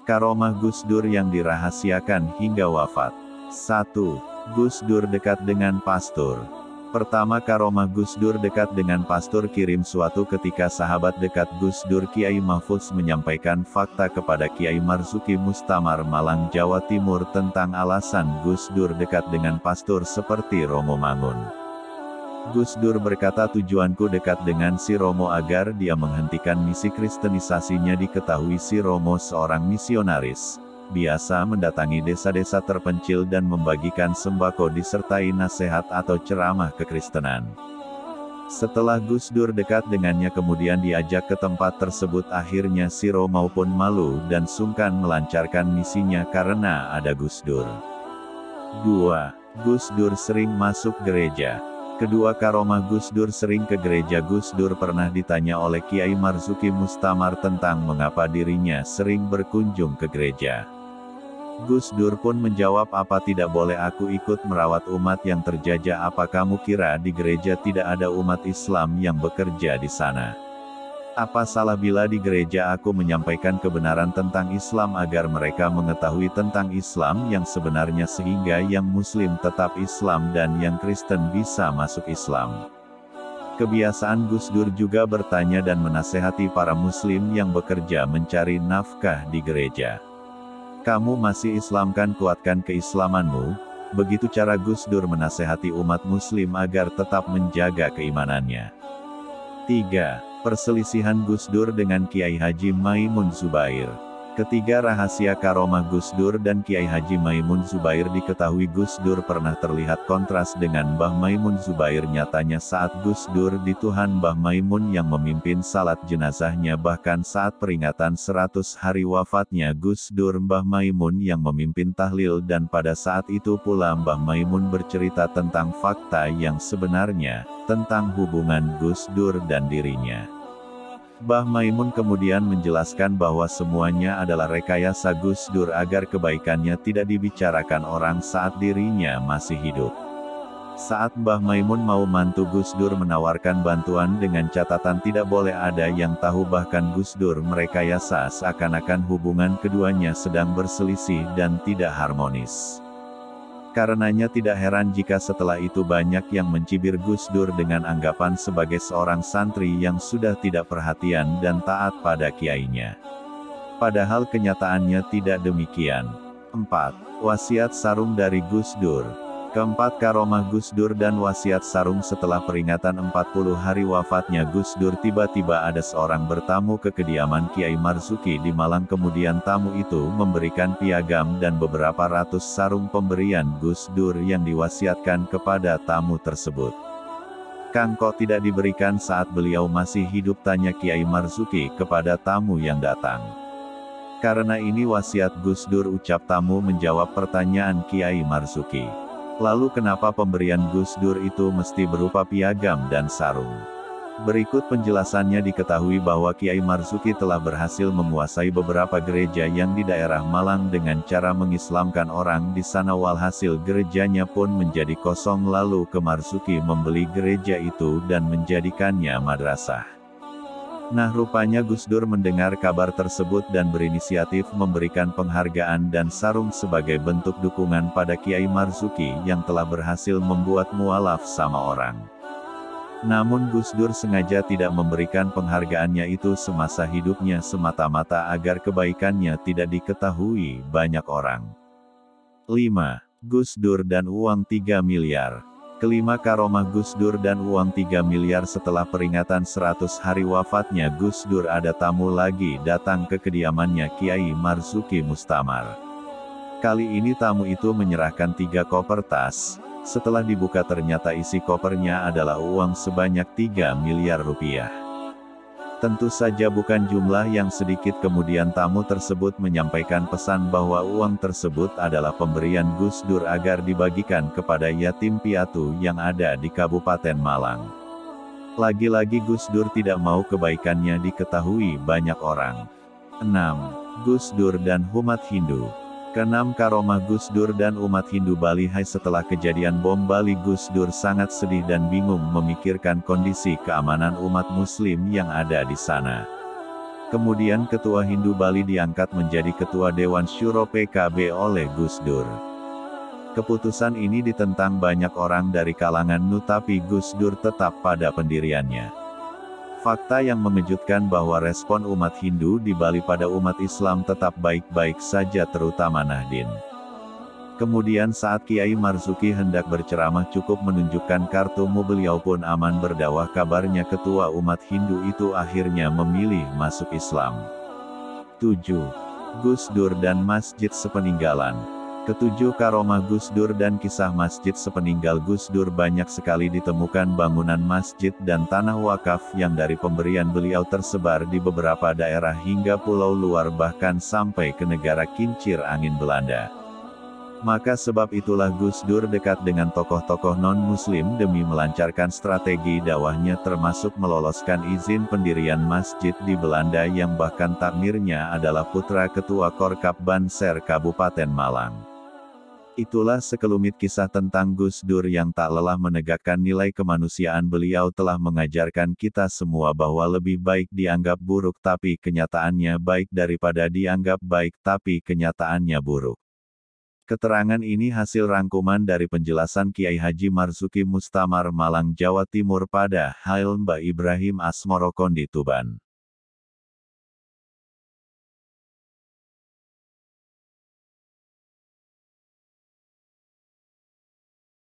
Karomah Gus Dur yang dirahasiakan hingga wafat. 1. Gus Dur dekat dengan pastor. Pertama, karomah Gus Dur dekat dengan pastor kirim suatu ketika sahabat dekat Gus Dur Kiai Mahfudz menyampaikan fakta kepada Kiai Marzuki Mustamar Malang Jawa Timur tentang alasan Gus Dur dekat dengan pastor seperti Romo Mangun. Gus Dur berkata, tujuanku dekat dengan si Romo agar dia menghentikan misi kristenisasinya. Diketahui si Romo seorang misionaris, biasa mendatangi desa-desa terpencil dan membagikan sembako disertai nasihat atau ceramah kekristenan. Setelah Gus Dur dekat dengannya kemudian diajak ke tempat tersebut, akhirnya si Romo pun malu dan sungkan melancarkan misinya karena ada Gus Dur. 2. Gus Dur sering masuk gereja. Kedua, karomah Gus Dur sering ke gereja. Gus Dur pernah ditanya oleh Kiai Marzuki Mustamar tentang mengapa dirinya sering berkunjung ke gereja. Gus Dur pun menjawab, apa tidak boleh aku ikut merawat umat yang terjajah? Apa kamu kira di gereja tidak ada umat Islam yang bekerja di sana? Apa salah bila di gereja aku menyampaikan kebenaran tentang Islam agar mereka mengetahui tentang Islam yang sebenarnya sehingga yang Muslim tetap Islam dan yang Kristen bisa masuk Islam? Kebiasaan Gus Dur juga bertanya dan menasehati para Muslim yang bekerja mencari nafkah di gereja. Kamu masih Islam kan, kuatkan keislamanmu. Begitu cara Gus Dur menasehati umat Muslim agar tetap menjaga keimanannya. 3. Perselisihan Gus Dur dengan Kiai Haji Maimun Zubair. Ketiga, rahasia karomah Gus Dur dan Kiai Haji Maimun Zubair. Diketahui Gus Dur pernah terlihat kontras dengan Mbah Maimun Zubair. Nyatanya saat Gus Dur dituhan, Mbah Maimun yang memimpin salat jenazahnya. Bahkan saat peringatan 100 hari wafatnya Gus Dur, Mbah Maimun yang memimpin tahlil, dan pada saat itu pula Mbah Maimun bercerita tentang fakta yang sebenarnya tentang hubungan Gus Dur dan dirinya. Mbah Maimun kemudian menjelaskan bahwa semuanya adalah rekayasa Gus Dur agar kebaikannya tidak dibicarakan orang saat dirinya masih hidup. Saat Mbah Maimun mau mantu Gus Dur menawarkan bantuan dengan catatan tidak boleh ada yang tahu, bahkan Gus Dur merekayasa seakan-akan hubungan keduanya sedang berselisih dan tidak harmonis. Karenanya tidak heran jika setelah itu banyak yang mencibir Gus Dur dengan anggapan sebagai seorang santri yang sudah tidak perhatian dan taat pada kiainya. Padahal kenyataannya tidak demikian. 4. Wasiat sarung dari Gus Dur. Keempat, karomah Gus Dur dan wasiat sarung. Setelah peringatan 40 hari wafatnya Gus Dur, tiba-tiba ada seorang bertamu ke kediaman Kiai Marzuki di Malang. Kemudian tamu itu memberikan piagam dan beberapa ratus sarung pemberian Gus Dur yang diwasiatkan kepada tamu tersebut. Kang, kok tidak diberikan saat beliau masih hidup? Tanya Kiai Marzuki kepada tamu yang datang. Karena ini wasiat Gus Dur, ucap tamu menjawab pertanyaan Kiai Marzuki. Lalu kenapa pemberian Gus Dur itu mesti berupa piagam dan sarung? Berikut penjelasannya. Diketahui bahwa Kiai Marzuki telah berhasil menguasai beberapa gereja yang di daerah Malang dengan cara mengislamkan orang di sana. Walhasil gerejanya pun menjadi kosong, lalu ke Marzuki membeli gereja itu dan menjadikannya madrasah. Nah, rupanya Gus Dur mendengar kabar tersebut dan berinisiatif memberikan penghargaan dan sarung sebagai bentuk dukungan pada Kiai Marzuki yang telah berhasil membuat mualaf sama orang. Namun Gus Dur sengaja tidak memberikan penghargaannya itu semasa hidupnya semata-mata agar kebaikannya tidak diketahui banyak orang. 5. Gus Dur dan uang 3 miliar. Kelima, karomah Gus Dur dan uang 3 miliar. Setelah peringatan 100 hari wafatnya Gus Dur, ada tamu lagi datang ke kediamannya Kiai Marzuki Mustamar. Kali ini tamu itu menyerahkan 3 koper tas. Setelah dibuka ternyata isi kopernya adalah uang sebanyak 3 miliar rupiah. Tentu saja bukan jumlah yang sedikit. Kemudian tamu tersebut menyampaikan pesan bahwa uang tersebut adalah pemberian Gus Dur agar dibagikan kepada yatim piatu yang ada di Kabupaten Malang. Lagi-lagi Gus Dur tidak mau kebaikannya diketahui banyak orang. 6. Gus Dur dan umat Hindu. Keenam, karomah Gus Dur dan umat Hindu Bali. Setelah kejadian bom Bali, Gus Dur sangat sedih dan bingung memikirkan kondisi keamanan umat Muslim yang ada di sana. Kemudian Ketua Hindu Bali diangkat menjadi Ketua Dewan Syuro PKB oleh Gus Dur. Keputusan ini ditentang banyak orang dari kalangan NU, tapi Gus Dur tetap pada pendiriannya. Fakta yang mengejutkan bahwa respon umat Hindu di Bali pada umat Islam tetap baik-baik saja, terutama Nahdien. Kemudian saat Kiai Marzuki hendak berceramah cukup menunjukkan kartu beliau pun aman berdakwah, kabarnya ketua umat Hindu itu akhirnya memilih masuk Islam. 7. Gus Dur dan Masjid Sepeninggalan. Ketujuh, karomah Gus Dur dan kisah masjid sepeninggal Gus Dur. Banyak sekali ditemukan bangunan masjid dan tanah wakaf yang dari pemberian beliau tersebar di beberapa daerah hingga pulau luar, bahkan sampai ke negara kincir angin Belanda. Maka sebab itulah Gus Dur dekat dengan tokoh-tokoh non-muslim demi melancarkan strategi dakwahnya, termasuk meloloskan izin pendirian masjid di Belanda yang bahkan takmirnya adalah putra Ketua Korkap Banser Kabupaten Malang. Itulah sekelumit kisah tentang Gus Dur yang tak lelah menegakkan nilai kemanusiaan. Beliau telah mengajarkan kita semua bahwa lebih baik dianggap buruk tapi kenyataannya baik daripada dianggap baik tapi kenyataannya buruk. Keterangan ini hasil rangkuman dari penjelasan Kiai Haji Marzuki Mustamar, Malang, Jawa Timur pada Hail Mbah Ibrahim Asmoro Kondi Tuban.